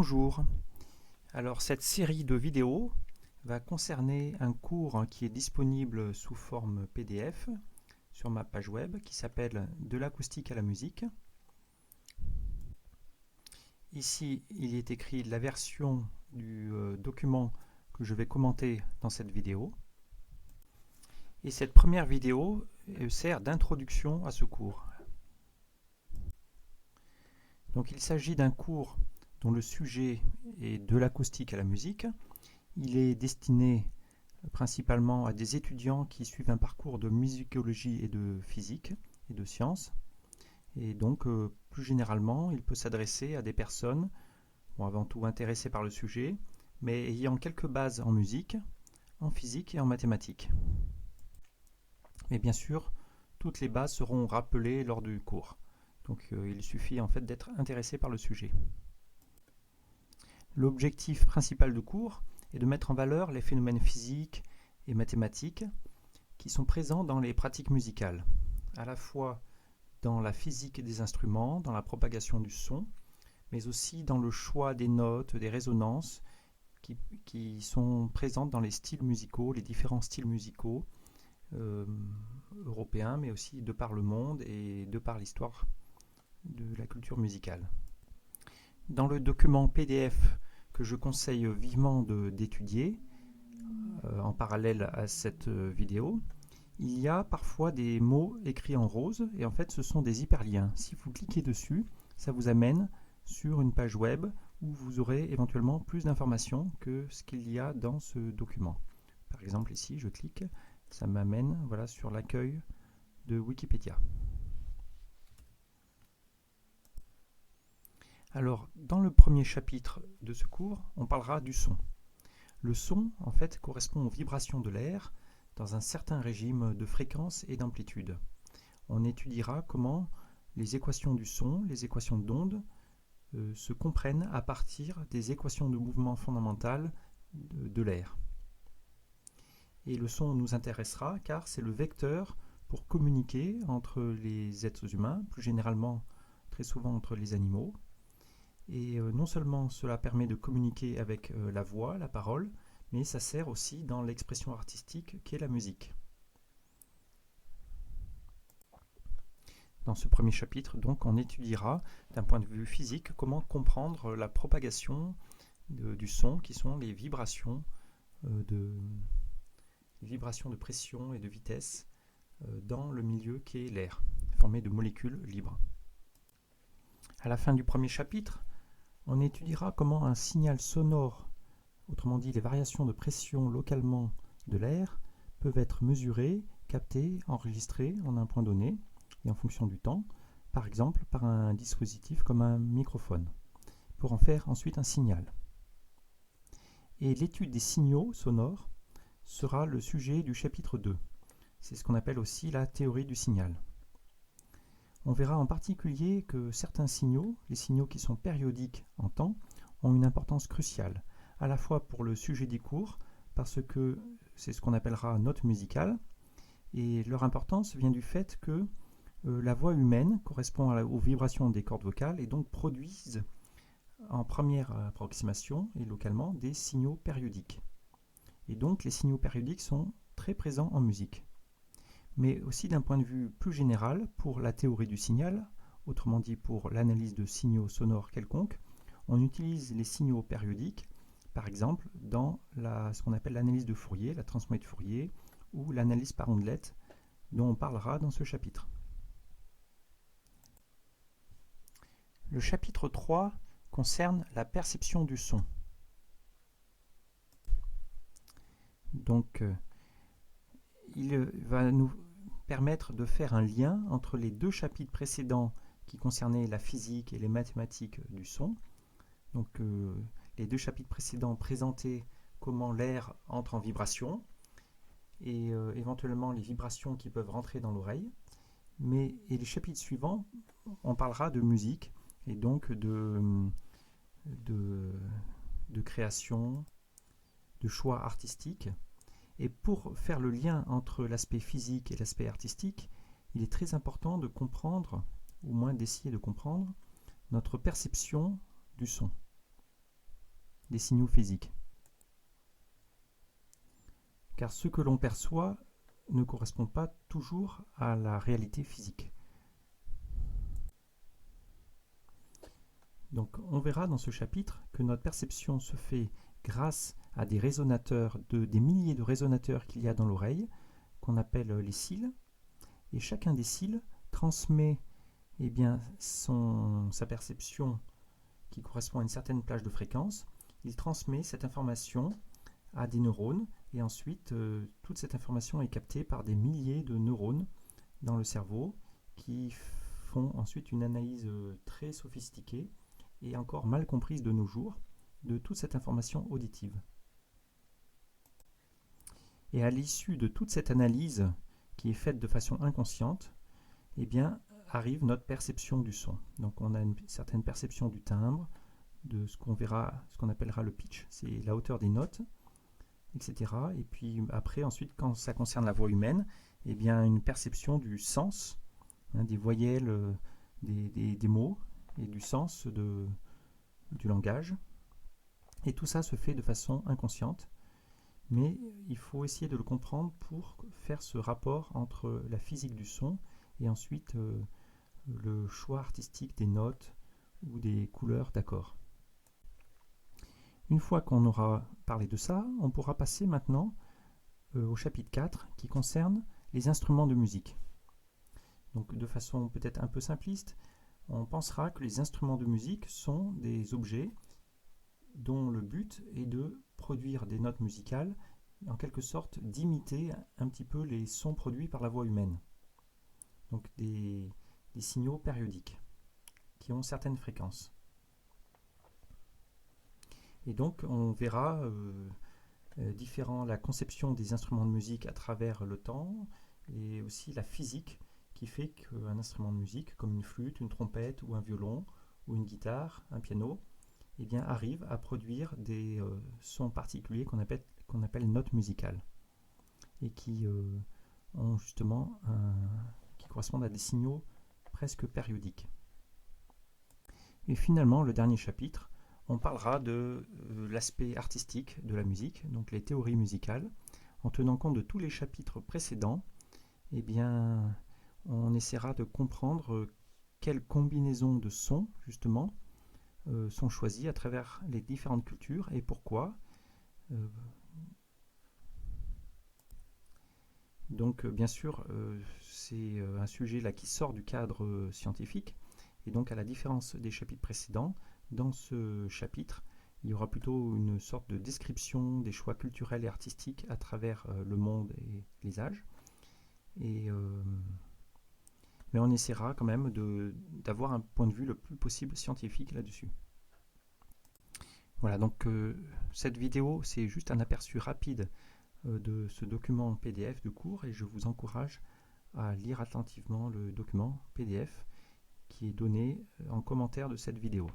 Bonjour, alors cette série de vidéos va concerner un cours qui est disponible sous forme PDF sur ma page web qui s'appelle De l'acoustique à la musique. Ici il est écrit la version du document que je vais commenter dans cette vidéo. Et cette première vidéo sert d'introduction à ce cours. Donc il s'agit d'un cours dont le sujet est de l'acoustique à la musique. Il est destiné principalement à des étudiants qui suivent un parcours de musicologie et de physique et de sciences. Et donc, plus généralement, il peut s'adresser à des personnes, avant tout intéressées par le sujet, mais ayant quelques bases en musique, en physique et en mathématiques. Mais bien sûr, toutes les bases seront rappelées lors du cours. Donc il suffit en fait d'être intéressé par le sujet. L'objectif principal du cours est de mettre en valeur les phénomènes physiques et mathématiques qui sont présents dans les pratiques musicales, à la fois dans la physique des instruments, dans la propagation du son, mais aussi dans le choix des notes, des résonances qui sont présentes dans les styles musicaux, les différents styles musicaux européens, mais aussi de par le monde et de par l'histoire de la culture musicale. Dans le document PDF que je conseille vivement d'étudier en parallèle à cette vidéo, il y a parfois des mots écrits en rose et en fait ce sont des hyperliens. Si vous cliquez dessus, ça vous amène sur une page web où vous aurez éventuellement plus d'informations que ce qu'il y a dans ce document. Par exemple ici, je clique, ça m'amène sur l'accueil de Wikipédia. Alors, dans le premier chapitre de ce cours, on parlera du son. Le son, en fait, correspond aux vibrations de l'air dans un certain régime de fréquence et d'amplitude. On étudiera comment les équations du son, les équations d'onde, se comprennent à partir des équations de mouvement fondamentales de l'air. Et le son nous intéressera car c'est le vecteur pour communiquer entre les êtres humains, plus généralement, très souvent entre les animaux. Et non seulement cela permet de communiquer avec la voix, la parole, mais ça sert aussi dans l'expression artistique qu'est la musique. Dans ce premier chapitre, donc, on étudiera d'un point de vue physique comment comprendre la propagation du son, qui sont les vibrations de pression et de vitesse dans le milieu qui est l'air, formé de molécules libres. À la fin du premier chapitre, on étudiera comment un signal sonore, autrement dit les variations de pression localement de l'air, peuvent être mesurées, captées, enregistrées en un point donné et en fonction du temps, par exemple par un dispositif comme un microphone, pour en faire ensuite un signal. Et l'étude des signaux sonores sera le sujet du chapitre 2. C'est ce qu'on appelle aussi la théorie du signal. On verra en particulier que certains signaux, les signaux qui sont périodiques en temps, ont une importance cruciale, à la fois pour le sujet du cours, parce que c'est ce qu'on appellera notes musicales, et leur importance vient du fait que la voix humaine correspond aux vibrations des cordes vocales et donc produisent en première approximation et localement des signaux périodiques. Et donc les signaux périodiques sont très présents en musique. Mais aussi d'un point de vue plus général, pour la théorie du signal, autrement dit pour l'analyse de signaux sonores quelconques, on utilise les signaux périodiques, par exemple dans ce qu'on appelle l'analyse de Fourier, la transformée de Fourier, ou l'analyse par ondelettes, dont on parlera dans ce chapitre. Le chapitre 3 concerne la perception du son. Donc, il va nous permettre de faire un lien entre les deux chapitres précédents qui concernaient la physique et les mathématiques du son. Donc les deux chapitres précédents présentaient comment l'air entre en vibration et éventuellement les vibrations qui peuvent rentrer dans l'oreille. Et les chapitres suivants, on parlera de musique et donc de création, de choix artistique. Et pour faire le lien entre l'aspect physique et l'aspect artistique, il est très important de comprendre, au moins d'essayer de comprendre, notre perception du son. des signaux physiques. Car ce que l'on perçoit ne correspond pas toujours à la réalité physique. Donc on verra dans ce chapitre que notre perception se fait grâce à des résonateurs, des milliers de résonateurs qu'il y a dans l'oreille, qu'on appelle les cils, et chacun des cils transmet sa perception qui correspond à une certaine plage de fréquence. Il transmet cette information à des neurones, et ensuite toute cette information est captée par des milliers de neurones dans le cerveau qui font ensuite une analyse très sophistiquée et encore mal comprise de nos jours de toute cette information auditive. Et à l'issue de toute cette analyse qui est faite de façon inconsciente, eh bien, arrive notre perception du son. Donc on a une certaine perception du timbre, de ce qu'on appellera le pitch, c'est la hauteur des notes, etc. Et puis après, ensuite, quand ça concerne la voix humaine, eh bien, une perception du sens, des voyelles, des mots, et du sens du langage. Et tout ça se fait de façon inconsciente, mais il faut essayer de le comprendre pour faire ce rapport entre la physique du son et ensuite le choix artistique des notes ou des couleurs d'accords. Une fois qu'on aura parlé de ça, on pourra passer maintenant au chapitre 4 qui concerne les instruments de musique. Donc de façon peut-être un peu simpliste, on pensera que les instruments de musique sont des objets dont le but est de produire des notes musicales, en quelque sorte d'imiter un petit peu les sons produits par la voix humaine. Donc des signaux périodiques qui ont certaines fréquences. Et donc on verra la conception des instruments de musique à travers le temps et aussi la physique qui fait qu'un instrument de musique comme une flûte, une trompette ou un violon ou une guitare, un piano, eh bien, arrive à produire des sons particuliers qu'on appelle notes musicales et qui ont justement qui correspondent à des signaux presque périodiques. Et finalement, le dernier chapitre, on parlera de l'aspect artistique de la musique, donc les théories musicales. En tenant compte de tous les chapitres précédents, eh bien, on essaiera de comprendre quelles combinaisons de sons, justement, sont choisis à travers les différentes cultures et pourquoi. Donc, bien sûr, c'est un sujet là qui sort du cadre scientifique, et donc à la différence des chapitres précédents, dans ce chapitre, il y aura plutôt une sorte de description des choix culturels et artistiques à travers le monde et les âges. Mais on essaiera quand même d'avoir un point de vue le plus possible scientifique là-dessus. Voilà, donc cette vidéo, c'est juste un aperçu rapide de ce document PDF de cours, et je vous encourage à lire attentivement le document PDF qui est donné en commentaire de cette vidéo.